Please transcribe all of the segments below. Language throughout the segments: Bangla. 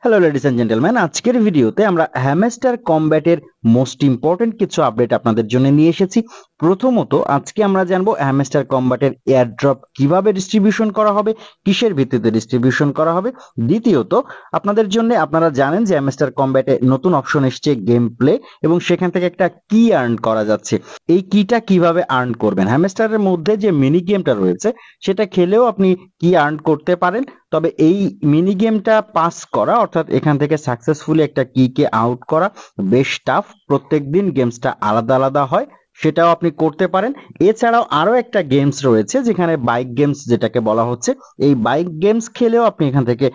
হ্যালো লেডিস এন্ড জেন্টলম্যান, আজকের ভিডিওতে আমরা হ্যামস্টার কমব্যাটের মোস্ট ইম্পর্টেন্ট কিছু আপডেট আপনাদের জন্য নিয়ে এসেছি। প্রথমত আজকে আমরা জানবো হ্যামস্টার কমব্যাটের এয়ার ড্রপ কিভাবে ডিস্ট্রিবিউশন করা হবে, কিসের ভিত্তিতে ডিস্ট্রিবিউশন করা হবে। দ্বিতীয়ত আপনাদের জন্য, আপনারা জানেন যে হ্যামস্টার কমব্যাটে নতুন অপশন এসছে গেম প্লে, এবং সেখান থেকে একটা কি আর্ন করা যাচ্ছে। এই কিটা কিভাবে আর্ন করবেন, হ্যামস্টারের মধ্যে যে মিনি গেমটা রয়েছে সেটা খেলেও আপনি কি আর্ন করতে পারেন। তবে এই মিনি গেমটা পাস করা, অর্থাৎ এখান থেকে সাকসেসফুলি একটা কিকে আউট করা বেশ টাফ। প্রত্যেকদিন গেমসটা আলাদা আলাদা হয়, সেটাও আপনি করতে পারেন। এছাড়াও আরো একটা গেমস রয়েছে যেখানে বাইক গেমস যেটাকে বলা হচ্ছে, এই বাইক গেমস খেলেও আপনি এখান থেকে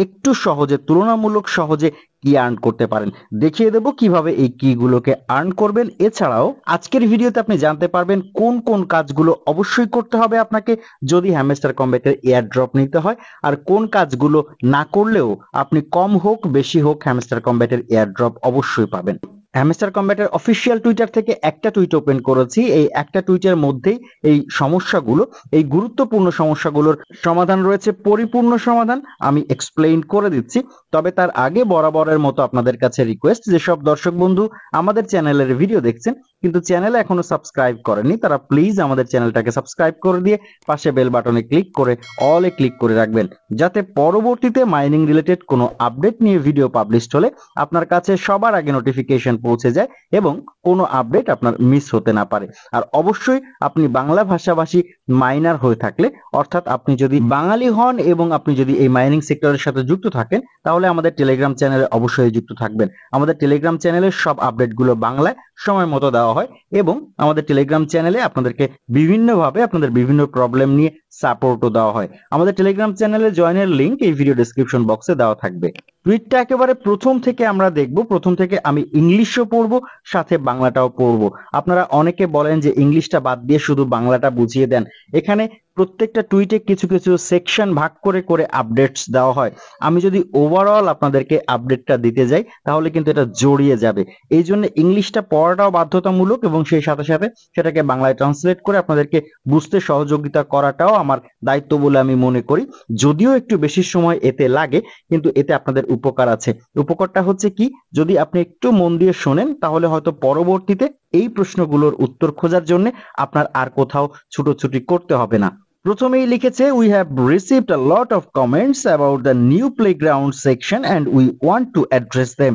একটু সহজে, তুলনামূলক সহজে কি আর্ন করতে পারেন। দেখিয়ে দেব কিভাবে এই কি গুলোকে আর্ন করবেন। এছাড়াও আজকের ভিডিওতে আপনি জানতে পারবেন কোন কোন কাজগুলো অবশ্যই করতে হবে আপনাকে যদি হ্যামস্টার কমব্যাটের এয়ার ড্রপ নিতে হয়, আর কোন কাজগুলো না করলেও আপনি কম হোক বেশি হোক হ্যামস্টার কমব্যাটের এয়ার ড্রপ অবশ্যই পাবেন। হ্যামস্টার কমব্যাটের অফিসিয়াল টুইটার থেকে একটা টুইট ওপেন করেছি। এই একটা টুইটের মধ্যেই এই সমস্যাগুলো, এই গুরুত্বপূর্ণ সমস্যাগুলোর সমাধান রয়েছে, পরিপূর্ণ সমাধান আমি এক্সপ্লেইন করে দিচ্ছি। তবে তার আগে বরাবরের মতো আপনাদের কাছে রিকোয়েস্ট, যেসব দর্শক বন্ধু আমাদের চ্যানেলের ভিডিও দেখছেন কিন্তু চ্যানেলে এখনো সাবস্ক্রাইব করেনি, তারা প্লিজ আমাদের চ্যানেলটাকে সাবস্ক্রাইব করে দিয়ে পাশে বেল বাটনে ক্লিক করে অলে ক্লিক করে রাখবেন, যাতে পরবর্তীতে মাইনিং রিলেটেড কোনো আপডেট নিয়ে ভিডিও পাবলিশ হলে আপনার কাছে সবার আগে নোটিফিকেশন পৌঁছে যায় এবং কোনো আপডেট আপনার মিস হতে না পারে। আর অবশ্যই আপনি বাংলা ভাষাভাষী মাইনার হয়ে থাকলে, অর্থাৎ আপনি যদি বাঙালি হন এবং আপনি যদি এই মাইনিং সেক্টরের সাথে যুক্ত থাকেন, তাহলে আমাদের টেলিগ্রাম চ্যানেলে অবশ্যই যুক্ত থাকবেন। আমাদের টেলিগ্রাম চ্যানেলের সব আপডেটগুলো বাংলায় সময় মতো দেওয়া হয়, এবং আমাদের টেলিগ্রাম চ্যানেলে আপনাদেরকে বিভিন্নভাবে আপনাদের বিভিন্ন প্রবলেম নিয়ে সাপোর্টও দেওয়া হয়। আমাদের টেলিগ্রাম চ্যানেলে জয়েনের লিংক এই ভিডিও ডেসক্রিপশন বক্সে দেওয়া থাকবে। টুইটটা একেবারে প্রথম থেকে আমরা দেখব। প্রথম থেকে আমি ইংলিশও পড়বো, সাথে বাংলাটাও পড়বো। আপনারা অনেকে বলেন যে ইংলিশটা বাদ দিয়ে শুধু বাংলাটা বুঝিয়ে দেন। এখানে প্রত্যেকটা টুইটে কিছু কিছু সেকশন ভাগ করে করে আপডেটস দেওয়া হয়। আমি যদি ওভারঅল আপনাদেরকে আপডেটটা দিতে যাই তাহলে কিন্তু এটা জড়িয়ে যাবে। এই জন্য ইংলিশটা পড়াটাও বাধ্যতামূলক, এবং সেই সাথে সাথে সেটাকে বাংলায় ট্রান্সলেট করে আপনাদেরকে বুঝতে সহযোগিতা করাটাও আমার দায়িত্ব বলে আমি মনে করি। যদিও একটু বেশি সময় এতে লাগে, কিন্তু এতে আপনাদের উপকার আছে। উপকারটা হচ্ছে কি, যদি আপনি একটু মন দিয়ে শোনেন তাহলে হয়তো পরবর্তীতে এই প্রশ্নগুলোর উত্তর খোঁজার জন্য আপনার আর কোথাও ছুটোছুটি করতে হবে না। প্রথমেই লিখেছে, we have received a lot of comments about the new playground section and we want to address them.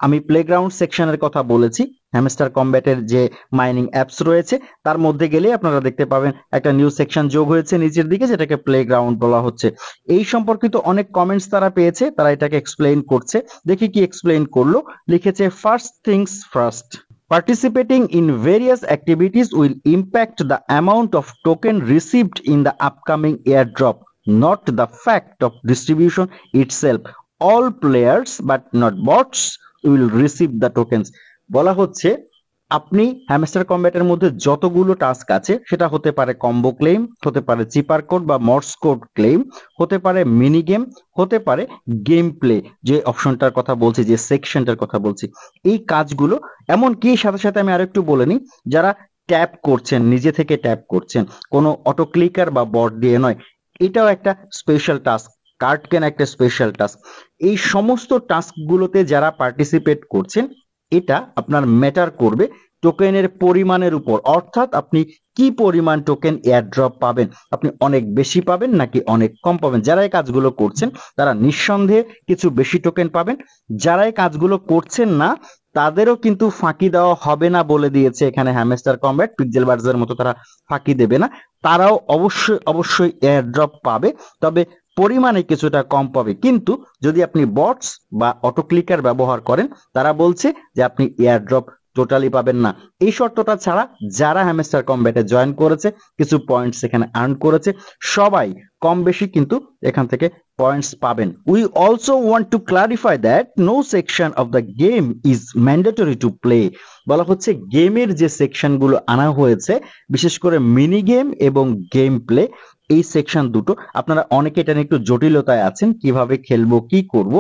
আমি প্লেগ্রাউন্ড সেকশনের কথা বলেছি। হ্যামস্টার কমব্যাটের যে মাইনিং অ্যাপস রয়েছে তার মধ্যে গেলে আপনারা দেখতে পাবেন একটা নিউ সেকশন যোগ হয়েছে নিচের দিকে, যেটাকে প্লেগ্রাউন্ড বলা হচ্ছে। এই সম্পর্কিত অনেক কমেন্টস তারা পেয়েছে, তারা এটাকে এক্সপ্লেইন করছে। দেখি কি এক্সপ্লেইন করলো। লিখেছে, first things first, participating in various activities will impact the amount of token received in the upcoming airdrop, not the fact of distribution itself. All players but not bots will receive the tokens. বলা হচ্ছে আপনি হ্যামস্টার কমব্যাটের মধ্যে যতগুলো টাস্ক আছে, সেটা হতে পারে কম্বো ক্লেম, হতে পারে চিপার কোড বা মর্স কোড ক্লেম, হতে পারে মিনি গেম, হতে পারে গেম প্লে, যে অপশনটার কথা বলছি, যে সেকশনটার কথা বলছি, এই কাজগুলো। এমনকি সাথে সাথে আমি আরেকটু বলে নিই, যারা ট্যাপ করছেন, নিজে থেকে ট্যাপ করছেন, কোনো অটো ক্লিকার বা বট দিয়ে নয়, এটাও একটা স্পেশাল টাস্ক। কার্ড কেনা একটা স্পেশাল টাস্ক। এই সমস্ত টাস্কগুলোতে যারা পার্টিসিপেট করছেন, এটা আপনার ম্যাটার করবে টোকেনের পরিমাণের উপর। অর্থাৎ আপনি কি পরিমাণ টোকেন এয়ারড্রপ পাবেন, আপনি অনেক বেশি পাবেন নাকি অনেক কম পাবেন। যারা এই কাজগুলো করছেন তারা নিঃসন্দেহে কিছু বেশি টোকেন পাবেন। যারা এই কাজগুলো করছেন না তাদেরও কিন্তু ফাঁকি দেওয়া হবে না বলে দিয়েছে এখানে হ্যামস্টার কমব্যাট। পিক্সেল বার্ডসের মতো তারা ফাঁকি দেবে না, তারাও অবশ্যই অবশ্যই এয়ারড্রপ পাবে, তবে পরিমাণে কিছুটা কম পাবে। কিন্তু যদি আপনি বটস বা অটো ক্লিকার ব্যবহার করেন, তারা বলছে যে আপনি এয়ারড্রপ টোটালি পাবেন না। এই শর্তটা ছাড়া যারা হ্যামস্টার কমব্যাটে জয়েন করেছে, কিছু পয়েন্টস এখানে আর্ন করেছে, সবাই কম বেশি কিন্তু এখান থেকে পয়েন্টস পাবেন। We also want to clarify that no section of the game is mandatory to play. বলা হচ্ছে গেমের যে সেকশনগুলো আনা হয়েছে, বিশেষ করে মিনি গেম এবং গেম প্লে, এই সেকশন দুটো, আপনারা অনেকে এটা নিয়ে একটু জটিলতায় আছেন, কিভাবে খেলবো কি করব।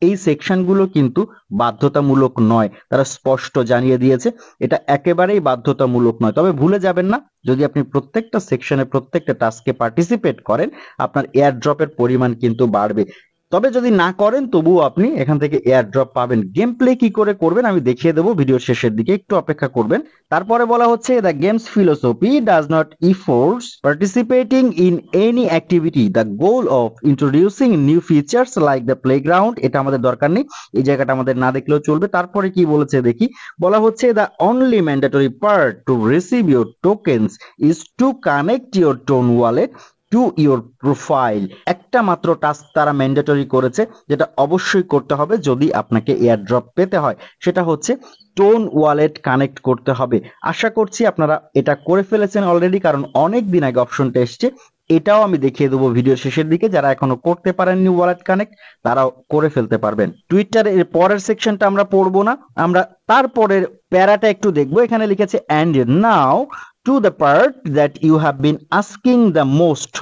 এই সেকশনগুলো কিন্তু বাধ্যতামূলক নয়, তারা স্পষ্ট জানিয়ে দিয়েছে এটা একেবারেই বাধ্যতামূলক নয়। তবে ভুলে যাবেন না, যদি আপনি প্রত্যেকটা সেকশনে প্রত্যেকটা টাস্কে পার্টিসিপেট করেন, আপনার এয়ার ড্রপের পরিমাণ কিন্তু বাড়বে। তবে যদি না করেন তবুও আপনি এখান থেকে এয়ার ড্রপ পাবেন। গেম প্লে কি করে করবেন আমি দেখিয়ে দেবো ভিডিওর শেষের দিকে, একটু অপেক্ষা করবেন। তারপরে বলা হচ্ছে the games philosophy does not enforce participating in any activity, the goal of introducing new features like the playground. এটা আমাদের দরকার নেই, এই জায়গাটা আমাদের না দেখলেও চলবে। তারপরে কি বলেছে দেখি, বলা হচ্ছে the only mandatory part to receive your tokens is to connect your tone wallet to your profile. একটা মাত্র টাস্ক তারা ম্যান্ডেটরি করেছে, যেটা অবশ্যই করতে হবে যদি আপনাকে এয়ারড্রপ পেতে হয়, সেটা হচ্ছে টোন ওয়ালেট কানেক্ট করতে হবে। আশা করছি আপনারা এটা করে ফেলেছেন অলরেডি, কারণ অনেক দিন আগে অপশনটা এসছে। এটাও আমি দেখিয়ে দেবো ভিডিওর শেষের দিকে, যারা এখনো করতে পারেননি ওয়ালেট কানেক্ট তারাও করে ফেলতে পারবেন। টুইটার এর পরের সেকশনটা আমরা পড়বো না, আমরা তারপরের প্যারাটা একটু দেখবো। এখানে লিখেছে and now to the part that you have been asking the most,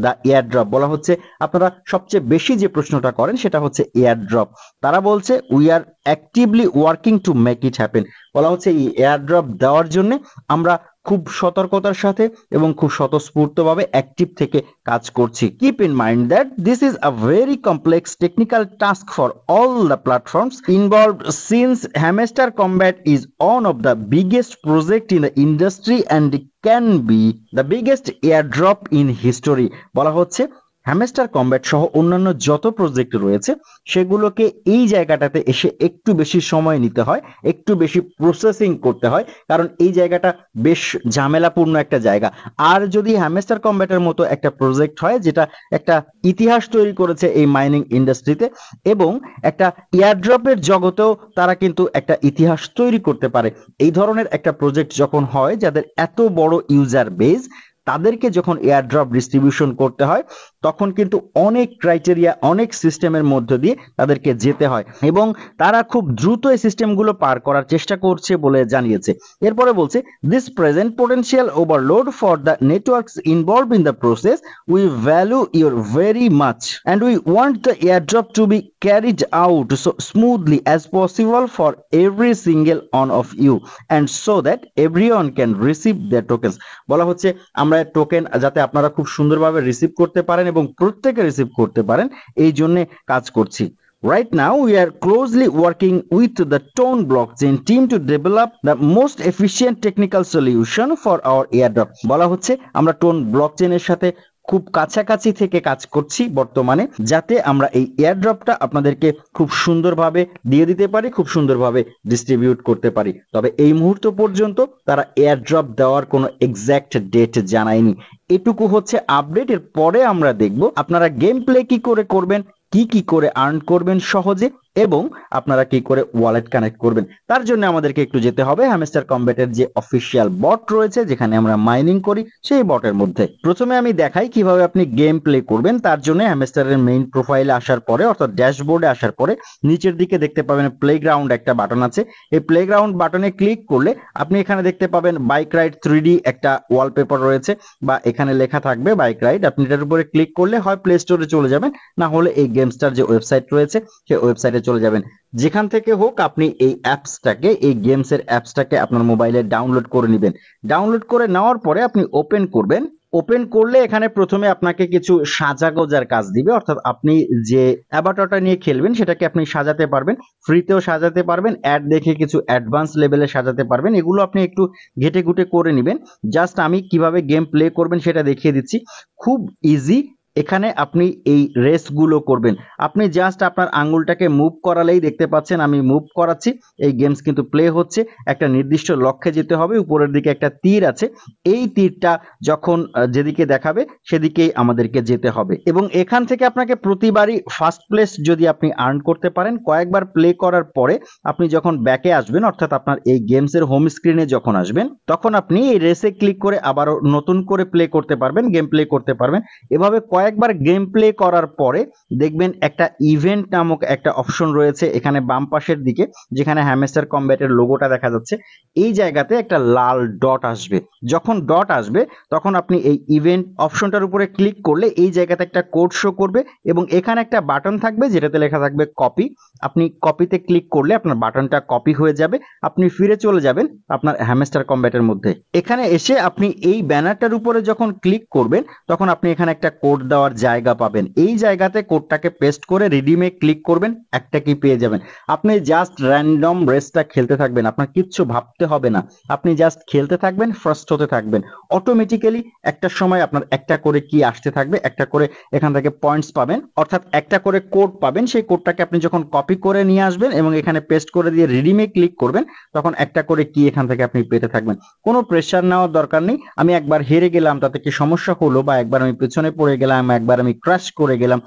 the airdrop. বলা হচ্ছে আপনারা সবচেয়ে বেশি যে প্রশ্নটা করেন সেটা হচ্ছে এয়ারড্রপ। তারা বলছে we are actively working to make it happen. বলা হচ্ছে এই এয়ারড্রপ দেওয়ার জন্য আমরা খুব সতর্কতার সাথে এবং খুব স্বতঃস্ফূর্তভাবে অ্যাক্টিভ থেকে কাজ করছি। Keep in mind that this is a very complex technical task for all the platforms involved since hamster combat is one of the biggest project in the industry and can be the biggest airdrop in history. বলা হচ্ছে হ্যামস্টার কম্ব্যাট সহ অন্যান্য যত প্রজেক্ট রয়েছে সেগুলোকে এই জায়গাটাতে এসে একটু বেশি সময় নিতে হয়, একটু বেশি প্রসেসিং করতে হয়, কারণ এই জায়গাটা বেশ ঝামেলাপূর্ণ একটা জায়গা। আর যদি হ্যামস্টার কম্ব্যাটের মতো একটা প্রজেক্ট হয় যেটা একটা ইতিহাস তৈরি করেছে এই মাইনিং ইন্ডাস্ট্রিতে, এবং একটা এয়ারড্রপের জগতেও তারা কিন্তু একটা ইতিহাস তৈরি করতে পারে, এই ধরনের একটা প্রজেক্ট যখন হয় যাদের এত বড় ইউজার বেজ, তাদেরকে যখন এয়ারড্রপ ডিস্ট্রিবিউশন করতে হয় তখন কিন্তু অনেক ক্রাইটেরিয়া, অনেক সিস্টেমের মধ্য দিয়ে তাদেরকে যেতে হয়, এবং তারা খুব দ্রুত এই সিস্টেমগুলো পার করার চেষ্টা করছে বলে জানিয়েছে। এরপরে বলছে this present potential overload for the networks involve in the process, we value your very much and we want the airdrop to be carried out so smoothly as possible for every single one of you and so that everyone can receive their tokens। বলা হচ্ছে আমরা টোকেন যাতে আপনারা খুব সুন্দরভাবে রিসিভ করতে পারেন এবং প্রত্যেকে রিসিভ করতে পারেন, এই জন্য কাজ করছি। Right now, we are closely working with the Tone blockchain team to develop the most efficient technical solution for our airdrop। বলা হচ্ছে আমরা টোন ব্লকচেনের সাথে খুব কাছাকাছি থেকে কাজ করছি বর্তমানে, যাতে আমরা এই এয়ারড্রপটা আপনাদেরকে খুব সুন্দরভাবে দিয়ে দিতে পারি, খুব সুন্দরভাবে ডিস্ট্রিবিউট করতে পারি। তবে এই মুহূর্ত পর্যন্ত তারা এয়ারড্রপ দেওয়ার কোনো এক্সাক্ট ডেট জানায়নি। এটুকু হচ্ছে আপডেট। এর পরে আমরা দেখব আপনারা গেম প্লে কি করে করবেন, কি করে আর্ন করবেন সহজে, এবং আপনারা কি করে ওয়ালেট কানেক্ট করবেন। তার জন্য আমাদেরকে একটু যেতে হবে হ্যামস্টার কম্ব্যাটের যে অফিসিয়াল বট রয়েছে যেখানে আমরা মাইনিং করি, সেই বটের মধ্যে। প্রথমে আমি দেখাই কিভাবে আপনি গেম প্লে করবেন। তার জন্য হ্যামস্টারের মেইন প্রোফাইলে আসার পরে, অর্থাৎ ড্যাশবোর্ডে আসার পরে নিচের দিকে দেখতে পাবেন প্লেগ্রাউন্ড একটা বাটন আছে। এই প্লেগ্রাউন্ড বাটনে ক্লিক করলে আপনি এখানে দেখতে পাবেন বাইক রাইড 3D একটা ওয়ালপেপার রয়েছে, বা এখানে লেখা থাকবে বাইক রাইড। আপনি এটার উপরে ক্লিক করলে হয় প্লে স্টোরে চলে যাবেন, না হলে এই গেমস্টার যে ওয়েবসাইট রয়েছে সেই ওয়েবসাইটে চলে যাবেন। যেখান থেকে হোক আপনি এই অ্যাপসটাকে, এই গেমসের অ্যাপসটাকে আপনার মোবাইলে ডাউনলোড করে নেবেন। ডাউনলোড করে নেওয়ার পরে আপনি ওপেন করবেন। ওপেন করলে এখানে প্রথমে আপনাকে কিছু সাজাগোজার কাজ দিবে, অর্থাৎ আপনি যে অ্যাভাটারটা নিয়ে খেলবেন সেটাকে আপনি সাজাতে পারবেন, ফ্রিতেও সাজাতে পারবেন, অ্যাড দেখে কিছু অ্যাডভান্স লেভেলে সাজাতে পারবেন। এগুলো আপনি একটু ঘেটে ঘুটে করে নেবেন। জাস্ট আমি কিভাবে গেম প্লে করবেন সেটা দেখিয়ে দিচ্ছি, খুব ইজি। এখানে আপনি এই রেসগুলো করবেন, আপনি জাস্ট আপনার আঙ্গুলটাকে মুভ করালেই দেখতে পাচ্ছেন আমি মুভ করাচ্ছি, এই গেমস কিন্তু প্লে হচ্ছে। একটা নির্দিষ্ট লক্ষ্যে যেতে হবে, উপরের দিকে একটা তীর আছে, এই তীরটা যখন যেদিকে দেখাবে সেদিকেই আমাদেরকে যেতে হবে, এবং এখান থেকে আপনাকে প্রতিবারই ফার্স্ট প্লেস যদি আপনি আর্ন করতে পারেন, কয়েকবার প্লে করার পরে আপনি যখন ব্যাকে আসবেন, অর্থাৎ আপনার এই গেমসের হোম স্ক্রিনে যখন আসবেন, তখন আপনি এই রেসে ক্লিক করে আবারও নতুন করে প্লে করতে পারবেন, গেম প্লে করতে পারবেন। এভাবে কয়েকবার গেম প্লে করার পরে দেখবেন একটা ইভেন্ট নামক একটা অপশন রয়েছে এখানে বাম পাশের দিকে, যেখানে হ্যামস্টার কম্ব্যাটের লোগোটা দেখা যাচ্ছে। এই জায়গাতে একটা লাল ডট আসবে, যখন ডট আসবে তখন আপনি এই ইভেন্ট অপশনটার উপরে ক্লিক করলে এই জায়গাতে একটা কোড শো করবে, এবং এখানে একটা বাটন থাকবে যেটাতে লেখা থাকবে কপি। আপনি কপিতে ক্লিক করলে আপনার বাটনটা কপি হয়ে যাবে, আপনি ফিরে চলে যাবেন আপনার হ্যামস্টার কম্ব্যাটের মধ্যে। এখানে এসে আপনি এই ব্যানারটার উপরে যখন ক্লিক করবেন তখন আপনি এখানে একটা কোড দেওয়ার জায়গা পাবেন। এই জায়গাতে কোডটাকে পেস্ট করে রিডিমে ক্লিক করবেন, একটা কি পেয়ে যাবেন। আপনি জাস্ট র্যান্ডম রেসটা খেলতে থাকবেন, আপনার কিচ্ছু ভাবতে হবে না, আপনি জাস্ট খেলতে থাকবেন, ফার্স্ট হতে থাকবেন। অটোমেটিক্যালি একটা সময় আপনার একটা করে কি আসতে থাকবে, একটা করে এখান থেকে পয়েন্টস পাবেন, অর্থাৎ একটা করে কোড পাবেন। সেই কোডটাকে আপনি যখন কপি করে নিয়ে আসবেন এবং এখানে পেস্ট করে দিয়ে রিডিমে ক্লিক করবেন, তখন একটা করে কি এখান থেকে আপনি পেতে থাকবেন। কোনো প্রেশার নেওয়ার দরকার নেই। আমি একবার হেরে গেলাম তাতে কি সমস্যা হলো, বা একবার আমি পেছনে পড়ে গেলাম, একবার আমি ক্র্যাশ করে গেলাম,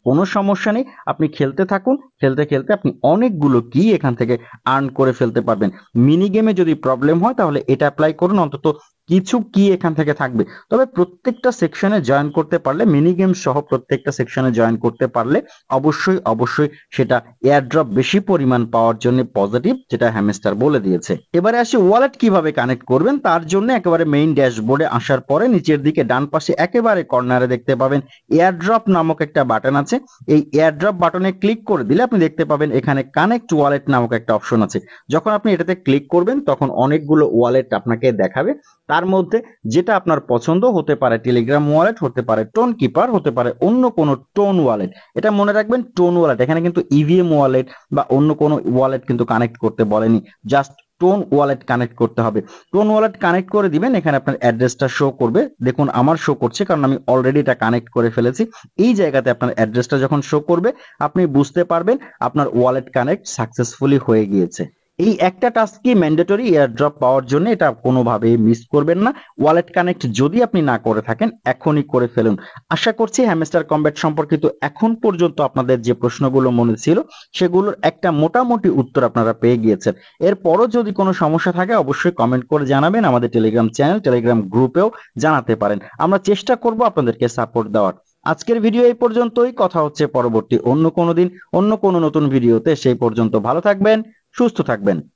কোনো সমস্যা নেই। আপনি খেলতে থাকুন, খেলতে খেলতে আপনি অনেকগুলো কি এখান থেকে আর্ন করে ফেলতে পারবেন। মিনি গেমে যদি প্রবলেম হয় তাহলে এটা অ্যাপ্লাই করুন, অন্তত কিছু কি এখান থেকে থাকবে। তবে প্রত্যেকটা সেকশনে জয়েন করতে পারলে, মিনি গেম সহ প্রত্যেকটা সেকশনে জয়েন করতে পারলে অবশ্যই অবশ্যই সেটা এয়ারড্রপ বেশি পরিমাণ পাওয়ার জন্য পজিটিভ, যেটা হ্যামস্টার বলে দিয়েছে। এবারে আসি ওয়ালেট কিভাবে কানেক্ট করবেন। তার জন্য একেবারে মেইন ড্যাশবোর্ডে আসার পরে নিচের দিকে ডান পাশে একেবারে কর্নারে দেখতে পাবেন এয়ারড্রপ নামক একটা বাটন আছে। এই এয়ারড্রপ বাটনে ক্লিক করে দিলে আপনি দেখতে পাবেন এখানে কানেক্ট ওয়ালেট নামক একটা অপশন আছে। যখন আপনি এটাতে ক্লিক করবেন তখন অনেকগুলো ওয়ালেট আপনাকে দেখাবে। তার মধ্যে যেটা আপনার পছন্দ হতে পারে টেলিগ্রাম ওয়ালেট, হতে পারে টোন কিপার, হতে পারে অন্য কোনো টোন ওয়ালেট। এটা মনে রাখবেন, টোন ওয়ালেট, এখানে কিন্তু ইভিএম ওয়ালেট বা অন্য কোনো ওয়ালেট কিন্তু কানেক্ট করতে বলেনি, জাস্ট টোন ওয়ালেট কানেক্ট করতে হবে। টোন ওয়ালেট কানেক্ট করে দিবেন, এখানে আপনার অ্যাড্রেসটা শো করবে। দেখুন আমার শো করছে, কারণ আমি অলরেডি এটা কানেক্ট করে ফেলেছি। এই জায়গাতে আপনার অ্যাড্রেসটা যখন শো করবে আপনি বুঝতে পারবেন আপনার ওয়ালেট কানেক্ট সাকসেসফুলি হয়ে গিয়েছে। এই একটা টাস্ক কি ম্যান্ডেটরি এয়ারড্রপ পাওয়ার জন্য, এটা কোনোভাবেই মিস করবেন না। ওয়ালেট কানেক্ট যদি আপনি না করে থাকেন এখনই করে ফেলুন। আশা করছি হ্যামস্টার কম্ব্যাট সম্পর্কিত এখন পর্যন্ত আপনাদের যে প্রশ্নগুলো মনে ছিল সেগুলোর একটা মোটামুটি উত্তর আপনারা পেয়ে গিয়েছেন। এরপরও যদি কোনো সমস্যা থাকে অবশ্যই কমেন্ট করে জানাবেন, আমাদের টেলিগ্রাম চ্যানেল, টেলিগ্রাম গ্রুপেও জানাতে পারেন। আমরা চেষ্টা করব আপনাদেরকে সাপোর্ট দেওয়ার। আজকের ভিডিও এই পর্যন্তই, কথা হচ্ছে পরবর্তী অন্য কোনো দিন অন্য কোনো নতুন ভিডিওতে। সেই পর্যন্ত ভালো থাকবেন, সুস্থ থাকবেন।